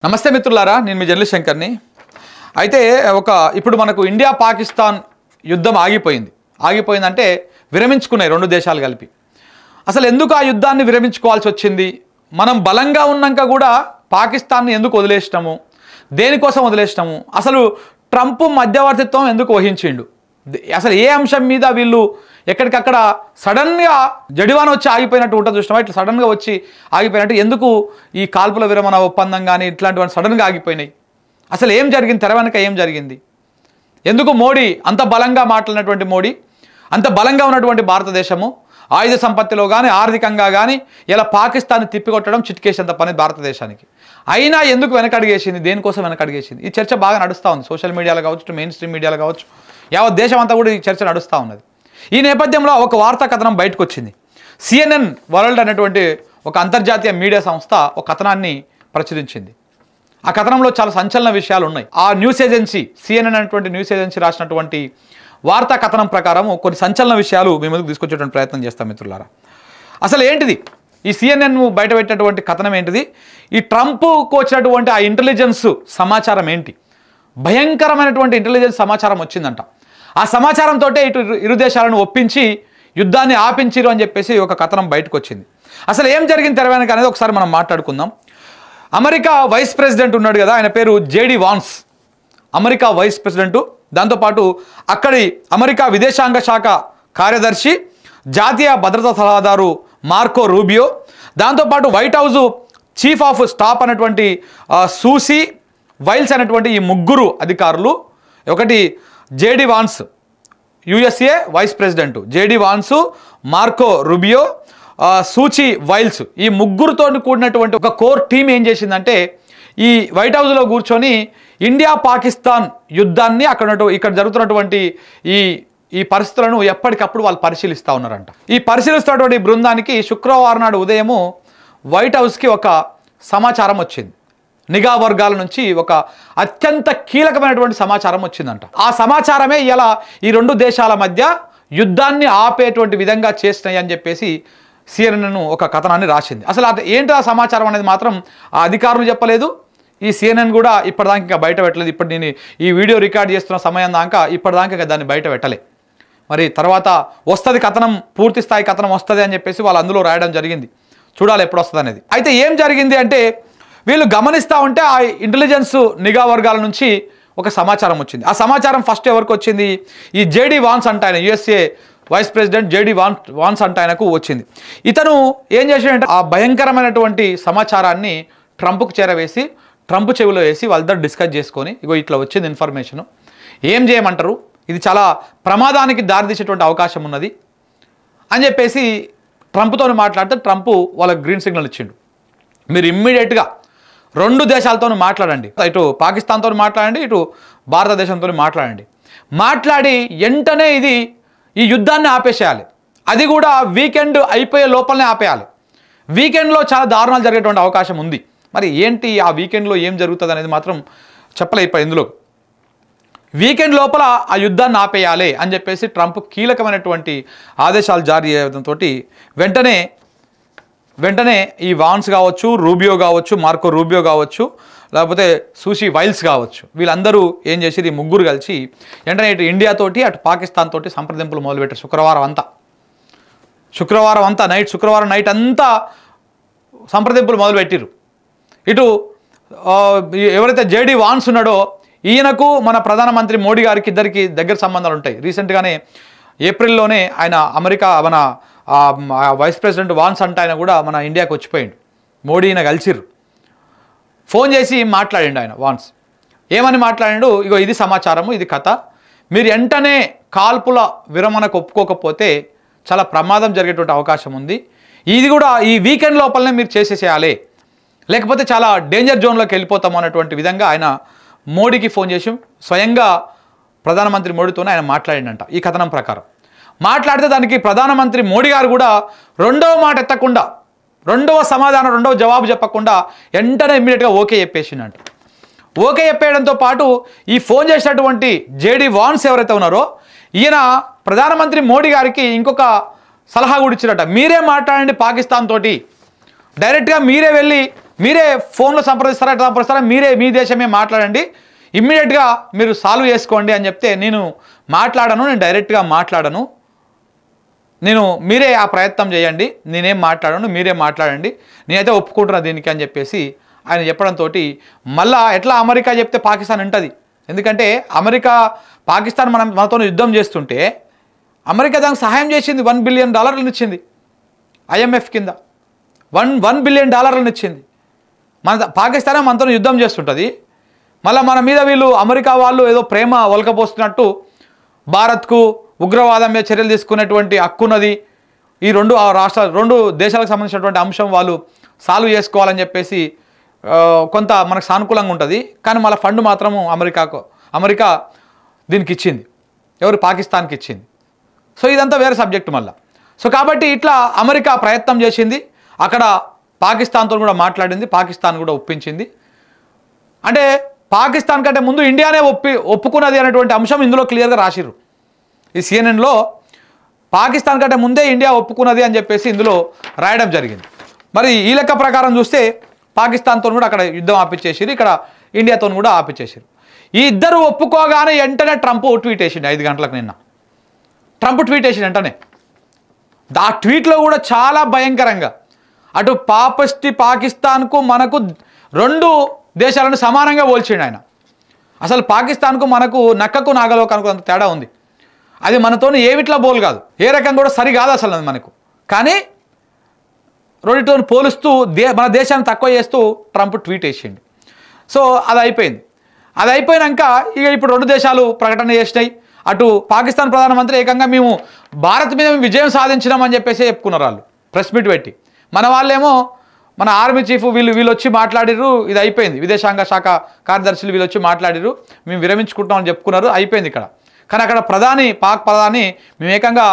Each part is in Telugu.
నమస్తే మిత్రులారా, నేను మీ జర్నలిస్ట్ శంకర్ని. అయితే ఇప్పుడు మనకు ఇండియా పాకిస్తాన్ యుద్ధం ఆగిపోయిందంటే విరమించుకున్నాయి రెండు దేశాలు కలిపి. అసలు ఎందుకు ఆ యుద్ధాన్ని విరమించుకోవాల్సి వచ్చింది? మనం బలంగా ఉన్నాక కూడా పాకిస్తాన్ని ఎందుకు వదిలేసినాము? దేనికోసం వదిలేసినాము? అసలు ట్రంప్ మధ్యవర్తిత్వం ఎందుకు వహించిండు? అసలు ఏ అంశం మీద వీళ్ళు ఎక్కడికక్కడ సడన్గా జడివాన వచ్చి ఆగిపోయినట్టు ఉంటుంది చూసినామా? ఇట్లా సడన్గా వచ్చి ఆగిపోయినట్టు ఎందుకు ఈ కాల్పుల విరమణ ఒప్పందం కానీ ఇట్లాంటివన్నీ సడన్గా ఆగిపోయినాయి? అసలు ఏం జరిగింది? తెర వెనుక ఏం జరిగింది? ఎందుకు మోడీ అంత బలంగా మాట్లాడినటువంటి మోడీ, అంత బలంగా ఉన్నటువంటి భారతదేశము ఆయుధ సంపత్తిలో కానీ ఆర్థికంగా కానీ ఇలా పాకిస్తాన్ని తిప్పికొట్టడం చిట్కేసేంత పని భారతదేశానికి. అయినా ఎందుకు వెనకడిగేసింది? దేనికోసం వెనకడిగేసింది? ఈ చర్చ బాగా నడుస్తూ ఉంది సోషల్ మీడియాలో కావచ్చు, మెయిన్ స్ట్రీమ్ మీడియాలో కావచ్చు, యావత్ దేశం అంతా కూడా ఈ చర్చ నడుస్తూ ఉన్నది. ఈ నేపథ్యంలో ఒక వార్తా కథనం బయటకు వచ్చింది. CNN వరల్డ్ అనేటువంటి ఒక అంతర్జాతీయ మీడియా సంస్థ ఒక కథనాన్ని ప్రచురించింది. ఆ కథనంలో చాలా సంచలన విషయాలు ఉన్నాయి. ఆ న్యూస్ ఏజెన్సీ CNN అనేటువంటి న్యూస్ ఏజెన్సీ రాసినటువంటి వార్తా కథనం ప్రకారం కొన్ని సంచలన విషయాలు మీ ముందుకు తీసుకొచ్చేటువంటి ప్రయత్నం చేస్తాం మిత్రులారా. అసలు ఏంటిది ఈ CNN బయటపెట్టినటువంటి కథనం ఏంటిది? ఈ ట్రంప్కు వచ్చినటువంటి ఆ ఇంటెలిజెన్స్ సమాచారం ఏంటి? భయంకరమైనటువంటి ఇంటెలిజెన్స్ సమాచారం వచ్చిందంట. ఆ సమాచారంతో ఇరు దేశాలను ఒప్పించి యుద్ధాన్ని ఆపించిరు అని చెప్పేసి ఒక కథనం బయటకు వచ్చింది. అసలు ఏం జరిగింది తెర వెనుక అనేది ఒకసారి మనం మాట్లాడుకుందాం. అమెరికా వైస్ ప్రెసిడెంట్ ఉన్నాడు కదా, ఆయన పేరు JD వాన్స్. అమెరికా వైస్ ప్రెసిడెంటు, దాంతోపాటు అక్కడి అమెరికా విదేశాంగ శాఖ కార్యదర్శి, జాతీయ భద్రతా సలహాదారు మార్కో రూబియో, దాంతోపాటు White House chief of staff అనేటువంటి సూసీ వైల్స్ అనేటువంటి ఈ ముగ్గురు అధికారులు, ఒకటి JD వాన్స్ USA వైస్ ప్రెసిడెంట్, JD వాన్స్, మార్కో రూబియో, సూచి వైల్స్, ఈ ముగ్గురుతో కూడినటువంటి ఒక కోర్ టీం ఏం చేసిందంటే ఈ వైట్ హౌస్లో కూర్చొని ఇండియా పాకిస్తాన్ యుద్ధాన్ని ఇక్కడ జరుగుతున్నటువంటి ఈ పరిస్థితులను ఎప్పటికప్పుడు వాళ్ళు పరిశీలిస్తూ ఉన్నారంట. ఈ పరిశీలిస్తున్నటువంటి బృందానికి శుక్రవారం నాడు ఉదయము వైట్ హౌస్కి ఒక సమాచారం వచ్చింది. నిఘా వర్గాల నుంచి ఒక అత్యంత కీలకమైనటువంటి సమాచారం వచ్చిందంట. ఆ సమాచారమే ఇలా ఈ రెండు దేశాల మధ్య యుద్ధాన్ని ఆపేటువంటి విధంగా చేసినాయి అని చెప్పేసి CNN ఒక కథనాన్ని రాసింది. అసలు ఏంటి ఆ సమాచారం అనేది మాత్రం ఆ అధికారులు చెప్పలేదు. ఈ CNN కూడా ఇప్పటిదాకా ఇంకా బయట పెట్టలేదు. ఇప్పుడు నేను ఈ వీడియో రికార్డ్ చేస్తున్న సమయం దాకా ఇప్పటిదాకా దాన్ని బయట పెట్టలే. మరి తర్వాత వస్తుంది కథనం, పూర్తి స్థాయి కథనం వస్తుంది అని చెప్పేసి వాళ్ళు అందులో రాయడం జరిగింది. చూడాలి ఎప్పుడు వస్తుంది అనేది. అయితే ఏం జరిగింది అంటే వీళ్ళు గమనిస్తూ ఉంటే ఆ ఇంటెలిజెన్స్ నిఘా వర్గాల నుంచి ఒక సమాచారం వచ్చింది. ఆ సమాచారం ఫస్ట్ ఎవరికి వచ్చింది? ఈ JD వాన్స్ అంటే ఆయన USA vice president JD Vance అంటే ఆయనకు వచ్చింది. ఇతను ఏం చేశాడంటే ఆ భయంకరమైనటువంటి సమాచారాన్ని ట్రంప్కు చేరవేసి ట్రంప్ చెవిలో వేసి వాళ్ళిద్దరు డిస్కస్ చేసుకొని, ఇగో ఇట్లా వచ్చింది ఇన్ఫర్మేషను, ఏం చేయమంటారు, ఇది చాలా ప్రమాదానికి దారితీసేటువంటి అవకాశం ఉన్నది అని చెప్పేసి ట్రంప్తో మాట్లాడితే ట్రంప్ వాళ్ళకి గ్రీన్ సిగ్నల్ ఇచ్చిండు. మీరు ఇమ్మీడియట్గా రెండు దేశాలతో మాట్లాడండి, ఇటు పాకిస్తాన్తో మాట్లాడండి, ఇటు భారతదేశంతో మాట్లాడి వెంటనే ఈ యుద్ధాన్ని ఆపేసేయాలి. అది కూడా వీకెండ్ అయిపోయే లోపలనే ఆపేయాలి. వీకెండ్లో చాలా దారుణాలు జరిగేటువంటి అవకాశం ఉంది. మరి ఏంటి ఆ వీకెండ్లో ఏం జరుగుతుంది అనేది మాత్రం చెప్పలేకపోయి. ఇందులో వీకెండ్ లోపల ఆ యుద్ధాన్ని ఆపేయాలి అని చెప్పేసి ట్రంప్ కీలకమైనటువంటి ఆదేశాలు జారీ చేయడంతో వెంటనే ఈ వాన్స్ కావచ్చు, రూబియో కావచ్చు, మార్కో రూబియో కావచ్చు, లేకపోతే సూసీ వైల్స్ కావచ్చు, వీళ్ళందరూ ఏం చేసి ఈ ముగ్గురు కలిసి వెంటనే ఇటు ఇండియాతోటి అటు పాకిస్తాన్ తోటి సంప్రదింపులు మొదలుపెట్టారు. శుక్రవారం నైట్ అంతా సంప్రదింపులు మొదలుపెట్టారు. ఇటు ఎవరైతే JD వాన్స్ ఉన్నాడో ఈయనకు మన ప్రధానమంత్రి మోడీ గారికి ఇద్దరికి దగ్గర సంబంధాలు ఉంటాయి. రీసెంట్గానే ఏప్రిల్లోనే ఆయన అమెరికా మన వైస్ ప్రెసిడెంట్ వాన్స్ అంటే ఆయన కూడా మన ఇండియాకి వచ్చిపోయిండు. మోడీ ఈయన కలిసిర్రు. ఫోన్ చేసి మాట్లాడిండు ఆయన వాన్స్. ఏమని మాట్లాడిండు? ఇగో ఇది సమాచారము, ఇది కథ, మీరు వెంటనే కాల్పుల విరమణకు ఒప్పుకోకపోతే చాలా ప్రమాదం జరిగేటువంటి అవకాశం ఉంది. ఇది కూడా ఈ వీకెండ్ లోపలనే మీరు చేసేసేయాలి, లేకపోతే చాలా డేంజర్ జోన్లోకి వెళ్ళిపోతాము అన్నటువంటి విధంగా ఆయన మోడీకి ఫోన్ చేసి స్వయంగా ప్రధానమంత్రి మోడీతోనే ఆయన మాట్లాడిండంట. ఈ కథనం ప్రకారం మాట్లాడితే దానికి ప్రధానమంత్రి మోడీ గారు కూడా రెండవ మాట ఎత్తకుండా, రెండవ జవాబు చెప్పకుండా వెంటనే ఇమ్మీడియట్గా ఓకే చెప్పేసిండంట. ఓకే చెప్పేయడంతో పాటు ఈ ఫోన్ చేసినటువంటి JD వాన్స్ ఎవరైతే ఉన్నారో ఈయన ప్రధానమంత్రి మోడీ గారికి ఇంకొక సలహా కూడా ఇచ్చినట్ట. మీరే మాట్లాడండి పాకిస్తాన్ తోటి, డైరెక్ట్గా మీరే వెళ్ళి మీరే ఫోన్లో సంప్రదిస్తారా, ఎట్లా సంప్రదిస్తారా, మీరే మీ దేశమే మాట్లాడండి, ఇమ్మీడియట్గా మీరు సాల్వ్ చేసుకోండి అని చెప్తే, నేను మాట్లాడను, నేను డైరెక్ట్గా మాట్లాడను, మీరే ఆ ప్రయత్నం చేయండి, నేనేం మాట్లాడను, మీరే మాట్లాడండి, నేనైతే ఒప్పుకుంటున్నా దీనికి అని చెప్పేసి ఆయన చెప్పడంతో మళ్ళా ఎట్లా అమెరికా చెప్తే పాకిస్తాన్ ఉంటుంది. ఎందుకంటే పాకిస్తాన్ మనతో యుద్ధం చేస్తుంటే అమెరికా దానికి సహాయం చేసింది, $1 బిలియన్ ఇచ్చింది IMF కింద, $1 బిలియన్ ఇచ్చింది. పాకిస్తానే మనతో యుద్ధం చేస్తుంటుంది, మళ్ళీ మన మీద వీళ్ళు అమెరికా వాళ్ళు ఏదో ప్రేమ ఒలకపోస్తున్నట్టు భారత్కు ఉగ్రవాదం మీద చర్యలు తీసుకునేటువంటి హక్కున్నది, ఈ రెండు దేశాలకు సంబంధించినటువంటి అంశం వాళ్ళు సాల్వ్ చేసుకోవాలని చెప్పేసి కొంత మనకు సానుకూలంగా ఉంటుంది. కానీ మళ్ళీ ఫండ్ మాత్రము అమెరికా దీనికి ఇచ్చింది, ఎవరు పాకిస్తాన్కి ఇచ్చింది. సో ఇదంతా వేరే సబ్జెక్టు మళ్ళీ. సో కాబట్టి ఇట్లా అమెరికా ప్రయత్నం చేసింది, అక్కడ పాకిస్తాన్తో కూడా మాట్లాడింది, పాకిస్తాన్ కూడా ఒప్పించింది. అంటే పాకిస్తాన్ కంటే ముందు ఇండియానే ఒప్పుకున్నది అనేటువంటి అంశం ఇందులో క్లియర్గా రాసిర్రు. ఈ CNNలో పాకిస్తాన్ కంటే ముందే ఇండియా ఒప్పుకున్నది అని చెప్పేసి ఇందులో రాయడం జరిగింది. మరి ఈ లెక్క ప్రకారం చూస్తే పాకిస్తాన్తో కూడా అక్కడ యుద్ధం ఆపిచ్చేసారు, ఇక్కడ ఇండియాతో కూడా ఆపిచ్చేసారు. ఈ ఇద్దరు ఒప్పుకోగానే వెంటనే ట్రంప్ ట్వీట్ వేసిండు 5 గంటలకు. నిన్న ట్రంప్ ట్వీట్ వేసిండు వెంటనే. ఆ ట్వీట్లో కూడా చాలా భయంకరంగా అటు పాకిస్తాన్కు మనకు 2 దేశాలను సమానంగా పోల్చిండు ఆయన. అసలు పాకిస్తాన్కు మనకు నక్కకు నాగలోకానికి అంత తేడా ఉంది. అది మనతో ఏమిట్లా బోల్ కాదు, ఏ రకంగా కూడా సరి కాదు అసలు అది మనకు. కానీ రెండితో పోలుస్తూ మన దేశాన్ని తక్కువ చేస్తూ ట్రంప్ ట్వీట్ వేసిండు. సో అది అయిపోయింది. అది అయిపోయినాక ఇక ఇప్పుడు 2 దేశాలు ప్రకటన చేసినాయి. అటు పాకిస్తాన్ ప్రధానమంత్రి ఏకంగా మేము భారత్ మీద విజయం సాధించినామని చెప్పేసి చెప్పుకున్నారు వాళ్ళు ప్రెస్ మీట్ పెట్టి. మన వాళ్ళేమో మన ఆర్మీ చీఫ్ వీళ్ళు వచ్చి మాట్లాడిర్రు, ఇది అయిపోయింది. విదేశాంగ శాఖ కార్యదర్శులు వీళ్ళు వచ్చి మాట్లాడిర్రు, మేము విరమించుకుంటామని చెప్పుకున్నారు, అయిపోయింది ఇక్కడ. కానీ అక్కడ పాక్ ప్రధాని మేము ఏకంగా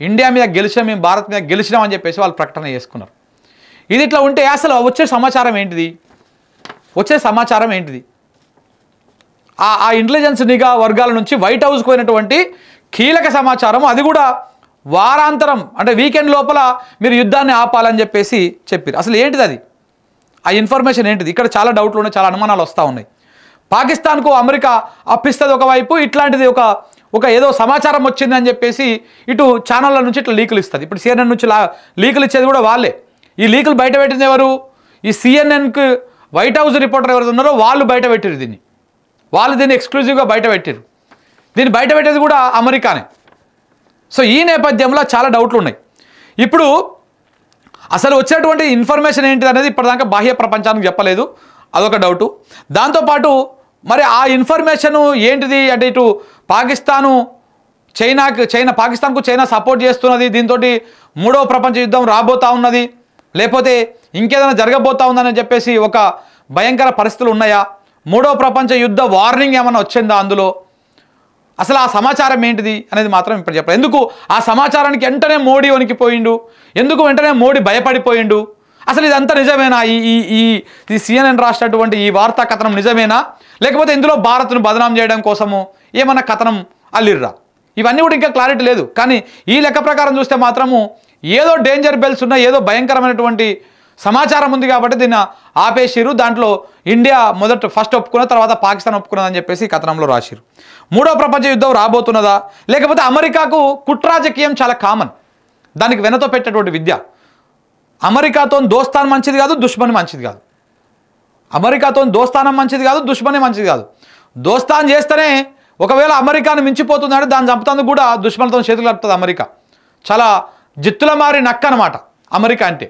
ఇండియా మీద గెలిచినాం, మేము భారత్ మీద గెలిచినామని చెప్పేసి వాళ్ళు ప్రకటన చేసుకున్నారు. ఇది ఇట్లా ఉంటే అసలు వచ్చే సమాచారం ఏంటిది? ఆ ఇంటెలిజెన్స్ నిఘా వర్గాల నుంచి వైట్ హౌస్కి పోయినటువంటి కీలక సమాచారం, అది కూడా వారాంతరం అంటే వీకెండ్ లోపల మీరు యుద్ధాన్ని ఆపాలని చెప్పేసి చెప్పారు. అసలు ఏంటిది అది? ఆ ఇన్ఫర్మేషన్ ఏంటిది? ఇక్కడ చాలా డౌట్లు ఉన్నాయి, చాలా అనుమానాలు వస్తూ ఉన్నాయి. పాకిస్తాన్కు అమెరికా అప్పిస్తుంది ఒకవైపు, ఇట్లాంటిది ఒక ఏదో సమాచారం వచ్చింది అని చెప్పేసి ఇటు ఛానళ్ళ నుంచి ఇట్లా లీకులు ఇస్తుంది. ఇప్పుడు CNN నుంచి లీకులు ఇచ్చేది కూడా వాళ్ళే. ఈ లీకులు బయట పెట్టింది ఎవరు? ఈ CNNకు వైట్ హౌస్ రిపోర్టర్ ఎవరు ఉన్నారో వాళ్ళు బయట పెట్టారు దీన్ని. వాళ్ళు దీన్ని ఎక్స్క్లూజివ్గా బయట పెట్టారు. దీన్ని బయట పెట్టేది కూడా అమెరికానే. సో ఈ నేపథ్యంలో చాలా డౌట్లు ఉన్నాయి. ఇప్పుడు అసలు వచ్చేటువంటి ఇన్ఫర్మేషన్ ఏంటిది అనేది ఇప్పటిదాకా బాహ్య ప్రపంచానికి చెప్పలేదు, అదొక డౌటు. దాంతోపాటు మరి ఆ ఇన్ఫర్మేషన్ ఏంటిది అంటే ఇటు పాకిస్తాన్కు చైనా సపోర్ట్ చేస్తున్నది, దీంతో 3వ ప్రపంచ యుద్ధం రాబోతా ఉన్నది, లేకపోతే ఇంకేదైనా జరగబోతా ఉందని చెప్పేసి ఒక భయంకర పరిస్థితులు ఉన్నాయా, 3వ ప్రపంచ యుద్ధ వార్నింగ్ ఏమైనా వచ్చిందా అందులో, అసలు ఆ సమాచారం ఏంటిది అనేది మాత్రం ఇప్పుడు చెప్పాలి. ఎందుకు ఆ సమాచారానికి వెంటనే మోడీ వణికిపోయిండు, ఎందుకు వెంటనే మోడీ భయపడిపోయిండు, అసలు ఇదంతా నిజమేనా? ఈ CNN రాసినటువంటి ఈ వార్తా కథనం నిజమేనా, లేకపోతే ఇందులో భారత్ను బదనాం చేయడం కోసము ఏమన్నా కథనం అల్లిర్రా? ఇవన్నీ కూడా ఇంకా క్లారిటీ లేదు. కానీ ఈ లెక్క ప్రకారం చూస్తే మాత్రము ఏదో డేంజర్ బెల్స్ ఉన్నాయి, ఏదో భయంకరమైనటువంటి సమాచారం ఉంది కాబట్టి దీన్ని ఆపేసిరు. దాంట్లో ఇండియా ఫస్ట్ ఒప్పుకున్న తర్వాత పాకిస్తాన్ ఒప్పుకున్నదని చెప్పేసి కథనంలో రాసిరు. 3వ ప్రపంచ యుద్ధం రాబోతున్నదా, లేకపోతే అమెరికాకు కుట్రాజకీయం చాలా కామన్, దానికి వెనతో పెట్టేటువంటి విద్య. అమెరికాతో దోస్తాన్ మంచిది కాదు, దుష్మని మంచిది కాదు. అమెరికాతో దోస్తానం మంచిది కాదు, దుష్మని మంచిది కాదు. దోస్తాన్ చేస్తేనే ఒకవేళ అమెరికాను మించిపోతుందంటే దాన్ని చంపుతందుకు కూడా దుష్మనితో చేతులు కలుపుతుంది అమెరికా. చాలా జిత్తుల మారి నక్క అనమాట అమెరికా అంటే.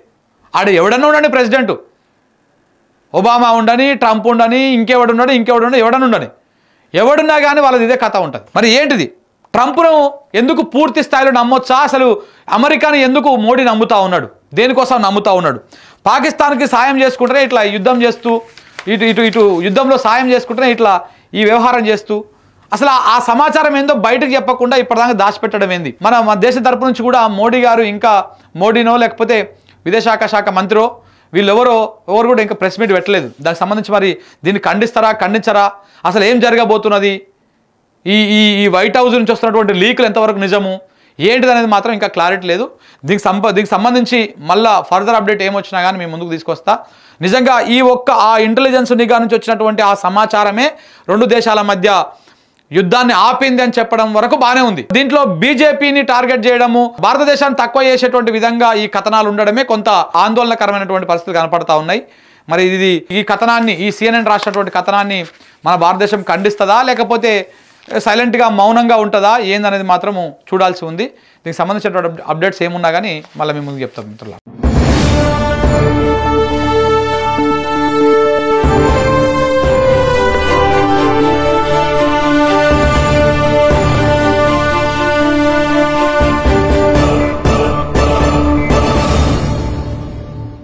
ఆడ ఎవడన్నా ఉండని, ప్రెసిడెంట్ ఒబామా ఉండని, ట్రంప్ ఉండని, ఇంకెవడున్నాడు ఎవడన్నా ఉండని, ఎవడున్నా కానీ వాళ్ళది ఇదే కథ ఉంటుంది. మరి ఏంటిది? ట్రంప్ను ఎందుకు పూర్తి స్థాయిలో నమ్మొచ్చా? అసలు అమెరికాని ఎందుకు మోడీ నమ్ముతా ఉన్నాడు, దేనికోసం నమ్ముతా ఉన్నాడు? పాకిస్తాన్కి సాయం చేసుకుంటేనే ఇట్లా యుద్ధం చేస్తూ ఇటు యుద్ధంలో సాయం చేసుకుంటేనే ఇట్లా ఈ వ్యవహారం చేస్తూ అసలు ఆ సమాచారం ఏందో బయటకు చెప్పకుండా ఇప్పటిదాకా దాచిపెట్టడం ఏంది? మన దేశ తరపు నుంచి కూడా మోడీ గారు ఇంకా మోడీనో లేకపోతే విదేశాంగ శాఖ మంత్రో వీళ్ళెవరు కూడా ఇంకా ప్రెస్ మీట్ పెట్టలేదు. దానికి సంబంధించి మరి దీన్ని ఖండించరా, అసలు ఏం జరగబోతున్నది, ఈ వైట్ హౌస్ నుంచి వస్తున్నటువంటి లీకులు ఎంతవరకు నిజము, ఏంటిదనేది మాత్రం ఇంకా క్లారిటీ లేదు. దీనికి సంబంధించి మళ్ళీ ఫర్దర్ అప్డేట్ ఏమొచ్చినా కానీ మేము ముందుకు తీసుకొస్తా. నిజంగా ఆ ఇంటెలిజెన్స్ నిఘా నుంచి వచ్చినటువంటి ఆ సమాచారమే రెండు దేశాల మధ్య యుద్ధాన్ని ఆపింది అని చెప్పడం వరకు బాగానే ఉంది. దీంట్లో బీజేపీని టార్గెట్ చేయడము, భారతదేశాన్ని తక్కువ చేసేటువంటి విధంగా ఈ కథనాలు ఉండడమే కొంత ఆందోళనకరమైనటువంటి పరిస్థితులు కనపడతా ఉన్నాయి. మరి ఈ కథనాన్ని, ఈ CNN రాసినటువంటి కథనాన్ని మన భారతదేశం ఖండిస్తుందా, లేకపోతే సైలెంట్గా మౌనంగా ఉంటుందా ఏందనేది మాత్రము చూడాల్సి ఉంది. దీనికి సంబంధించినటువంటి అప్డేట్స్ ఏమున్నా కానీ మళ్ళీ మేము ముందుకు చెప్తాం మిత్రులారా.